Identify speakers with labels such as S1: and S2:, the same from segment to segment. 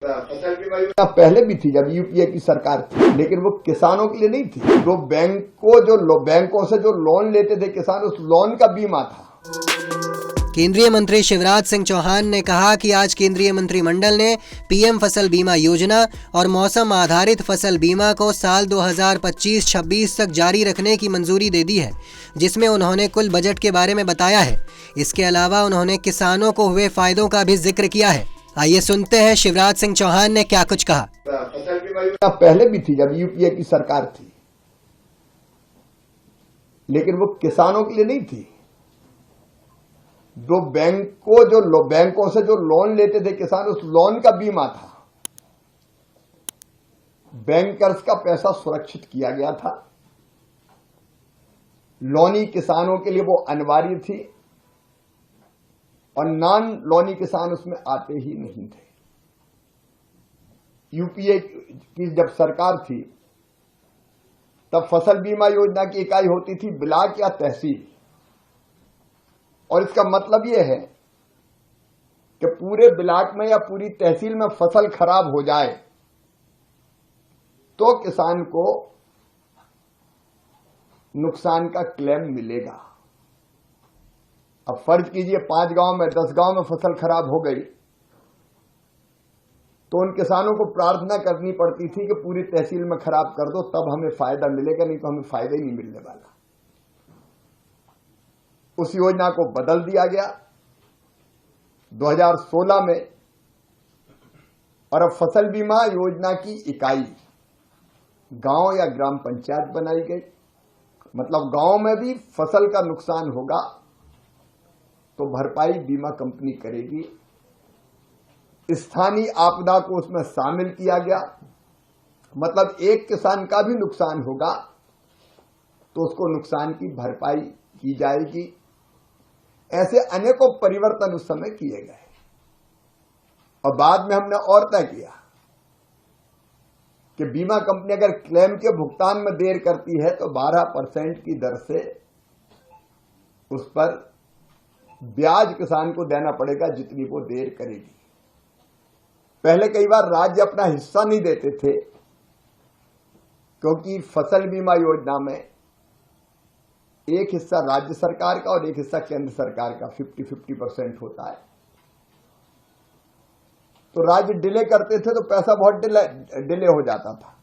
S1: फसल बीमा योजना पहले भी थी जब यूपीए की सरकार थी, लेकिन वो किसानों के लिए नहीं थी। जो बैंकों से जो लोन लेते थे किसान, उस लोन का बीमा था।
S2: केंद्रीय मंत्री शिवराज सिंह चौहान ने कहा कि आज केंद्रीय मंत्रिमंडल ने पीएम फसल बीमा योजना और मौसम आधारित फसल बीमा को साल 2025-26 तक जारी रखने की मंजूरी दे दी है, जिसमें उन्होंने कुल बजट के बारे में बताया है। इसके अलावा उन्होंने किसानों को हुए फायदों का भी जिक्र किया है। आइए सुनते हैं शिवराज सिंह चौहान ने क्या कुछ कहा।
S1: फसल बीमा योजना पहले भी थी जब यूपीए की सरकार थी, लेकिन वो किसानों के लिए नहीं थी। जो बैंकों से जो लोन लेते थे किसान, उस लोन का बीमा था। बैंकर्स का पैसा सुरक्षित किया गया था। लोनी किसानों के लिए वो अनिवार्य थी और नॉन लोनी किसान उसमें आते ही नहीं थे। यूपीए की जब सरकार थी तब फसल बीमा योजना की इकाई होती थी ब्लॉक या तहसील, और इसका मतलब यह है कि पूरे ब्लॉक में या पूरी तहसील में फसल खराब हो जाए तो किसान को नुकसान का क्लेम मिलेगा। अब फर्ज कीजिए 5 गांव में 10 गांव में फसल खराब हो गई तो उन किसानों को प्रार्थना करनी पड़ती थी कि पूरी तहसील में खराब कर दो, तब हमें फायदा मिलेगा, नहीं तो हमें फायदा ही नहीं मिलने वाला। उस योजना को बदल दिया गया 2016 में, और अब फसल बीमा योजना की इकाई गांव या ग्राम पंचायत बनाई गई। मतलब गांव में भी फसल का नुकसान होगा तो भरपाई बीमा कंपनी करेगी। स्थानीय आपदा को उसमें शामिल किया गया, मतलब एक किसान का भी नुकसान होगा तो उसको नुकसान की भरपाई की जाएगी। ऐसे अनेकों परिवर्तन उस समय किए गए और बाद में हमने और तय किया कि बीमा कंपनी अगर क्लेम के भुगतान में देर करती है तो 12% की दर से उस पर ब्याज किसान को देना पड़ेगा जितनी वो देर करेगी। पहले कई बार राज्य अपना हिस्सा नहीं देते थे क्योंकि फसल बीमा योजना में एक हिस्सा राज्य सरकार का और एक हिस्सा केंद्र सरकार का 50-50% होता है। तो राज्य डिले करते थे तो पैसा बहुत डिले हो जाता था।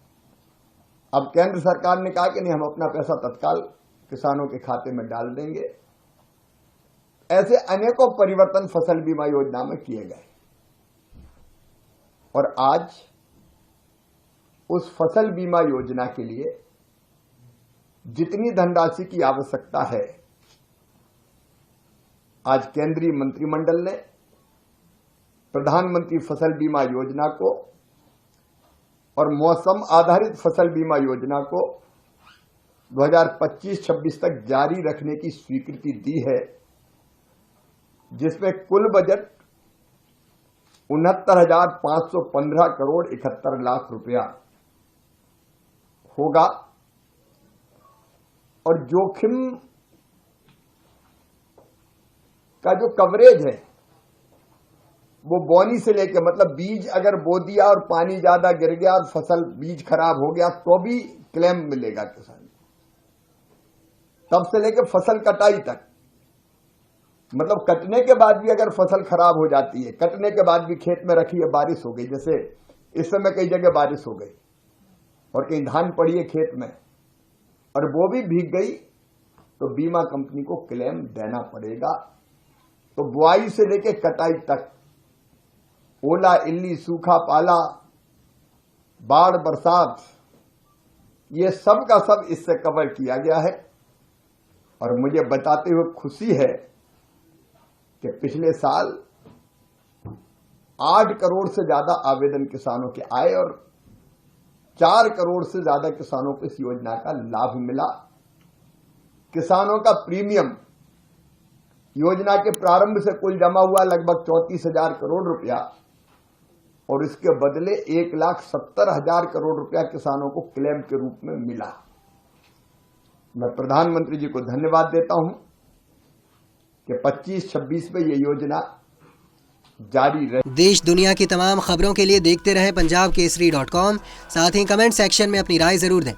S1: अब केंद्र सरकार ने कहा कि नहीं, हम अपना पैसा तत्काल किसानों के खाते में डाल देंगे। ऐसे अनेकों परिवर्तन फसल बीमा योजना में किए गए और आज उस फसल बीमा योजना के लिए जितनी धनराशि की आवश्यकता है, आज केंद्रीय मंत्रिमंडल ने प्रधानमंत्री फसल बीमा योजना को और मौसम आधारित फसल बीमा योजना को 2025-26 तक जारी रखने की स्वीकृति दी है, जिसमें कुल बजट 69,515 करोड़ 71 लाख रुपया होगा। और जोखिम का जो कवरेज है वो बोनी से लेकर, मतलब बीज अगर बो दिया और पानी ज्यादा गिर गया और फसल बीज खराब हो गया तो भी क्लेम मिलेगा किसान, तब से लेकर फसल कटाई तक। मतलब कटने के बाद भी अगर फसल खराब हो जाती है, कटने के बाद भी खेत में रखी है, बारिश हो गई, जैसे इस समय कई जगह बारिश हो गई और कहीं धान पड़ी है खेत में और वो भी भीग गई, तो बीमा कंपनी को क्लेम देना पड़ेगा। तो बुआई से लेकर कटाई तक ओला, इल्ली, सूखा, पाला, बाढ़, बरसात, ये सब का सब इससे कवर किया गया है। और मुझे बताते हुए खुशी है कि पिछले साल 8 करोड़ से ज्यादा आवेदन किसानों के आए और 4 करोड़ से ज्यादा किसानों को इस योजना का लाभ मिला। किसानों का प्रीमियम योजना के प्रारंभ से कुल जमा हुआ लगभग 34,000 करोड़ रुपया और इसके बदले 1,70,000 करोड़ रुपया किसानों को क्लेम के रूप में मिला। मैं प्रधानमंत्री जी को धन्यवाद देता हूं कि 25-26 में ये योजना जारी रहे।
S2: देश दुनिया की तमाम खबरों के लिए देखते रहे punjabkesari.com। साथ ही कमेंट सेक्शन में अपनी राय जरूर दें।